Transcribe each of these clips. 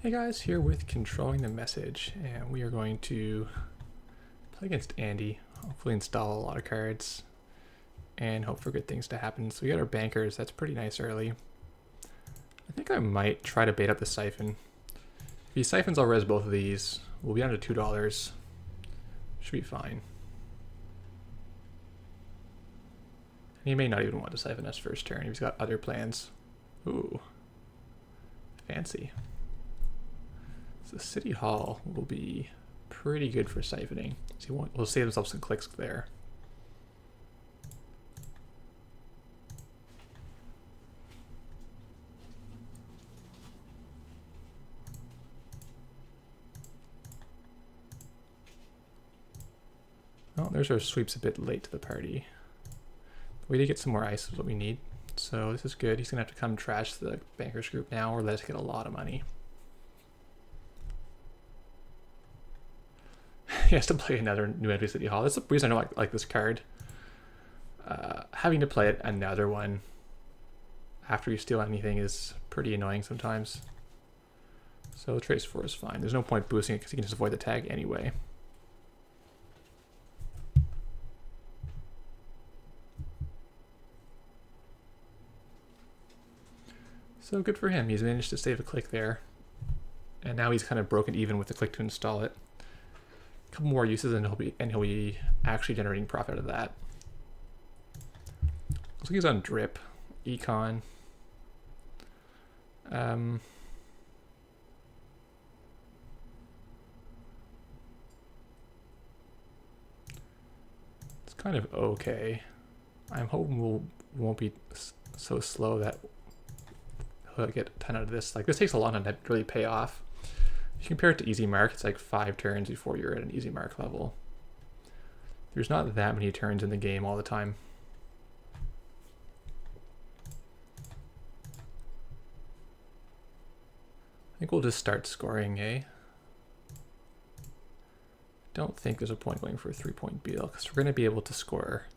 Hey guys, here with Controlling the Message, and we are going to play against Andy, hopefully install a lot of cards, and hope for good things to happen. So we got our bankers, that's pretty nice early. I think I might try to bait up the siphon. If he siphons, I'll res both of these. We'll be down to $2. Should be fine. He may not even want to siphon us first turn. He's got other plans. Ooh. Fancy. So City Hall will be pretty good for siphoning. So we'll save himself some clicks there. Oh, there's our sweeps a bit late to the party. We did get some more ice is what we need. So this is good. He's going to have to come trash the bankers group now or let us get a lot of money. He has to play another new entry City Hall. That's the reason I don't like this card. Having to play another one after you steal anything is pretty annoying sometimes. So Trace 4 is fine. There's no point boosting it because you can just avoid the tag anyway. So good for him. He's managed to save a click there. And now he's kind of broken even with the click to install it. A couple more uses and he'll be actually generating profit out of that. Looks like he's on drip, econ. It's kind of okay. I'm hoping we won't be so slow that he'll get a ton out of this. Like this takes a long time to really pay off. If you compare it to easy mark, it's like 5 turns before you're at an easy mark level. There's not that many turns in the game all the time. I think we'll just start scoring, eh? Don't think there's a point going for a 3-point Beal because we're going to be able to score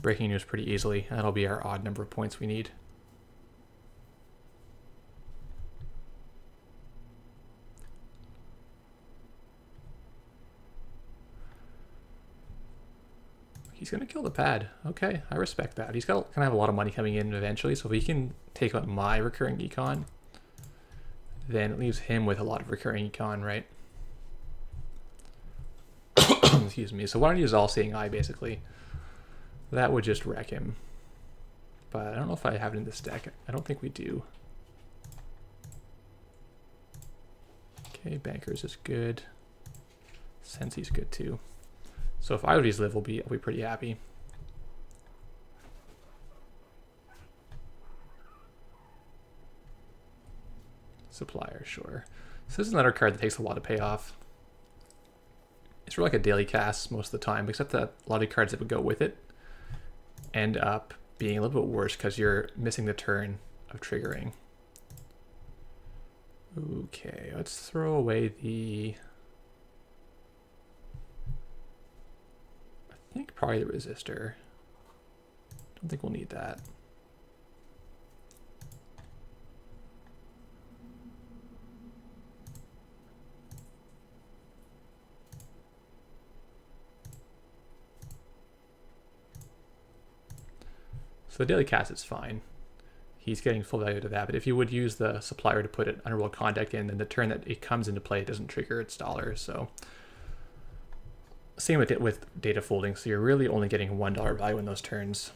breaking news pretty easily. That'll be our odd number of points we need. He's going to kill the pad. Okay, I respect that. He's going to have a lot of money coming in eventually, so if he can take out my recurring econ, then it leaves him with a lot of recurring econ, right? Excuse me. So why don't you use All-Seeing Eye, basically? That would just wreck him. But I don't know if I have it in this deck. I don't think we do. Okay, Bankers is good. Sensi's good too. So if either of these live, I'll be pretty happy. Supplier, sure. So this is another card that takes a lot of payoff. It's really like a daily cast most of the time, except that a lot of cards that would go with it end up being a little bit worse because you're missing the turn of triggering. Okay, let's throw away the... I think probably the resistor. Don't think we'll need that. So the daily cast is fine. He's getting full value to that, but if you would use the supplier to put an underworld contact in, then the turn that it comes into play, it doesn't trigger its dollar, so... Same with it with data folding, so you're really only getting $1 value in those turns,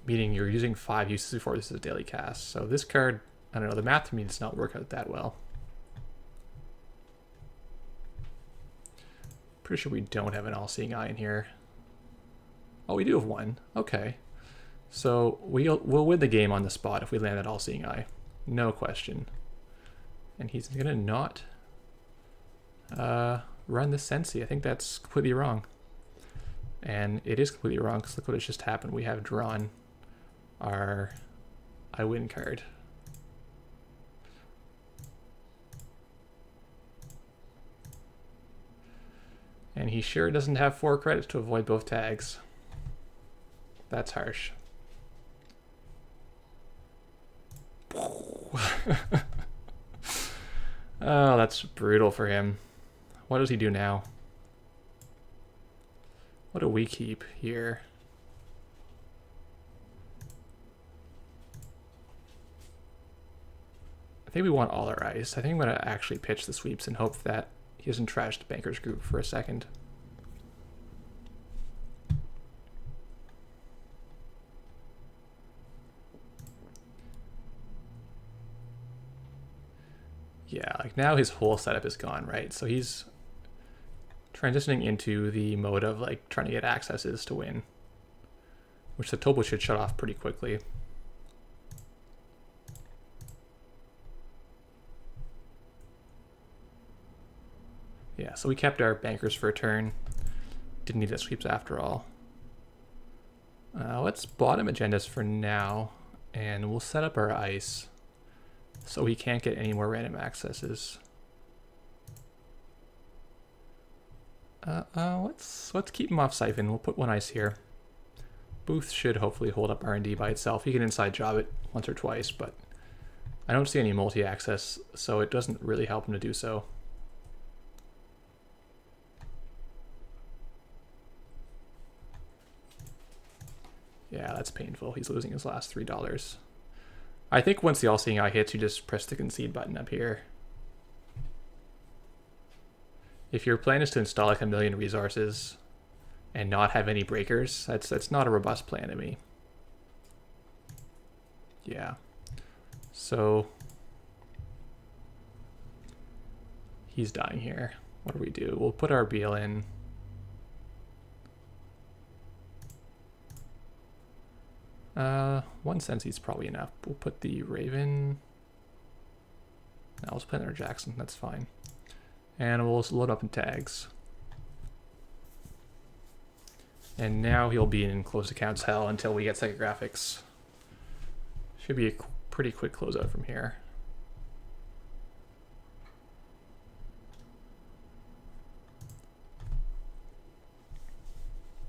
meaning you're using 5 uses before this is a daily cast. So this card, I don't know, the math to me does not work out that well. Pretty sure we don't have an All-Seeing Eye in here. Oh, we do have one. Okay. So we'll win the game on the spot if we land that All-Seeing Eye. No question. And he's going to not... run the Sensi. I think that's completely wrong. And it is completely wrong because look what has just happened. We have drawn our I win card. And he sure doesn't have 4 credits to avoid both tags. That's harsh. Oh, that's brutal for him. What does he do now? What do we keep here? I think we want all our ice. I think I'm going to actually pitch the sweeps and hope that he doesn't trash the banker's group for a second. Yeah, like now his whole setup is gone, right? So he's transitioning into the mode of like trying to get accesses to win, which the Tobo should shut off pretty quickly. Yeah, so we kept our bankers for a turn. Didn't need the sweeps after all. Let's bottom agendas for now, and we'll set up our ice so he can't get any more random accesses. Let's keep him off siphon. We'll put one ice here. Booth should hopefully hold up R&D by itself. He can inside job it once or twice, but I don't see any multi-access, so it doesn't really help him to do so. Yeah, that's painful. He's losing his last $3. I think once the all-seeing eye hits, you just press the concede button up here. If your plan is to install like 1,000,000 resources and not have any breakers, that's not a robust plan to me. Yeah. So he's dying here. What do we do? We'll put our BL in. One Sensi's probably enough. We'll put the Raven. Now let's put in our Jackson. That's fine. And we'll load up in tags. And now he'll be in closed accounts hell until we get psychographics. Should be a pretty quick closeout from here.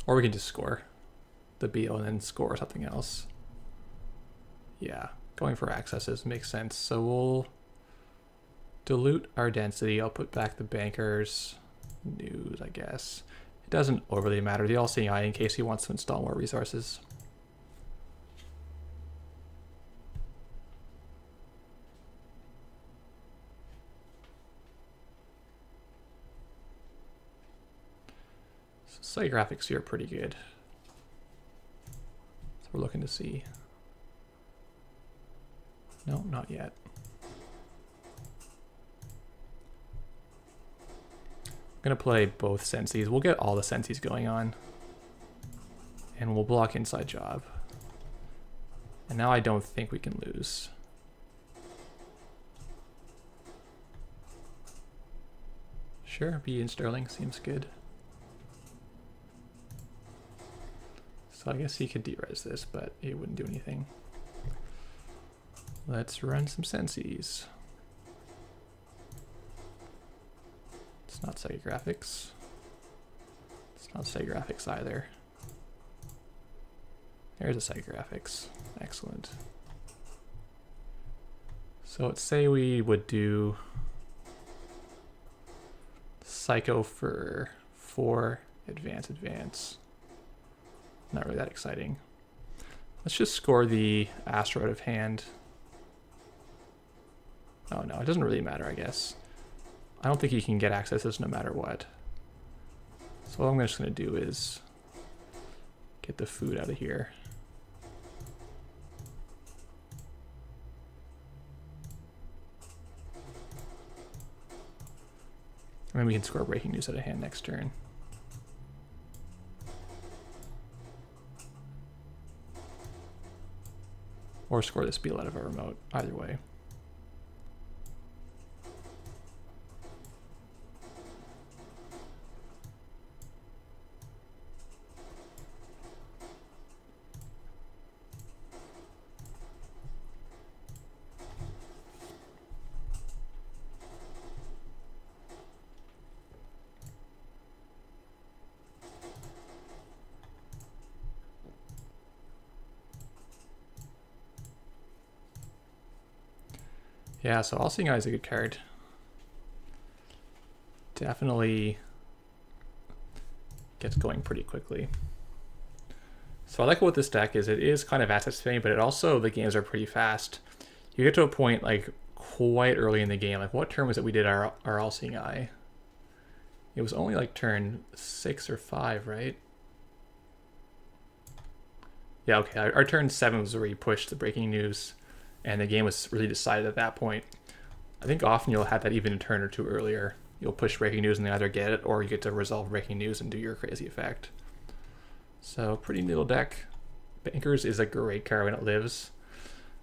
Or we can just score the BO and then score something else. Yeah, going for accesses makes sense. So we'll dilute our density. I'll put back the bankers. News, I guess. It doesn't overly matter. The all-seeing eye in case he wants to install more resources. So graphics here are pretty good. So we're looking to see. No, not yet. I'm going to play both Sensis. We'll get all the Sensis going on. And we'll block inside job. And now I don't think we can lose. Sure, B in Sterling seems good. So I guess he could de-res this, but it wouldn't do anything. Let's run some Sensis. It's not psychographics. It's not psychographics either. There's a psychographics. Excellent. So let's say we would do Psycho for 4 advance. Not really that exciting. Let's just score the asteroid of hand. Oh no, it doesn't really matter, I guess. I don't think he can get accesses no matter what. So all I'm just going to do is get the food out of here. And then we can score breaking news out of hand next turn. Or score this beal out of a remote, either way. Yeah, so All-Seeing Eye is a good card. definitely gets going pretty quickly. So I like what this deck is. It is kind of asset spamming, but it also, the games are pretty fast. You get to a point like quite early in the game. Like what turn was it we did our All-Seeing Eye? It was only like turn 6 or 5, right? Yeah, okay. Our turn 7 was where we pushed the breaking news, and the game was really decided at that point. I think often you'll have that even a turn or two earlier. You'll push breaking news and they either get it, or you get to resolve breaking news and do your crazy effect. So pretty little deck. Bankers is a great card when it lives.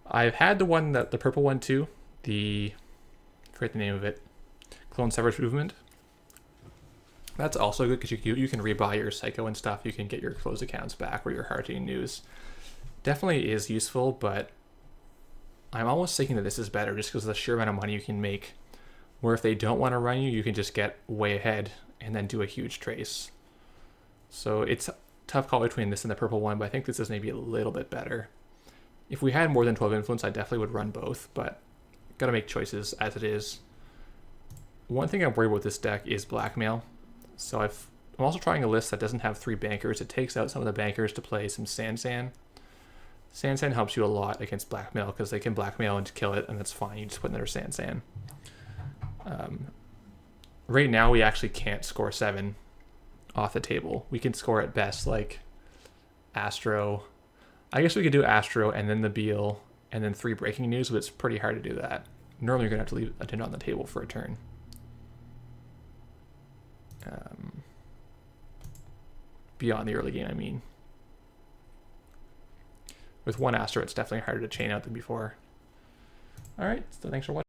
I've had the one, the purple one too. I forget the name of it. Clone Severus Movement. That's also good because you can rebuy your Psycho and stuff. You can get your closed accounts back or your hard-hitting news. Definitely is useful, but I'm almost thinking that this is better just because of the sheer amount of money you can make. Where if they don't want to run you, you can just get way ahead and then do a huge trace. So it's a tough call between this and the purple one, but I think this is maybe a little bit better. If we had more than 12 influence, I definitely would run both, but gotta make choices as it is. One thing I'm worried about with this deck is blackmail. So I'm also trying a list that doesn't have 3 bankers. It takes out some of the bankers to play some Sansan. Sansan helps you a lot against blackmail because they can blackmail and kill it, and that's fine. You just put another Sansan. Right now, we actually can't score 7 off the table. We can score at best like Astro. I guess we could do Astro and then the Beal and then 3 breaking news, but it's pretty hard to do that. Normally, you're going to have to leave a 10 on the table for a turn. Beyond the early game, I mean. With 1 Astro, it's definitely harder to chain out than before. All right, so thanks for watching.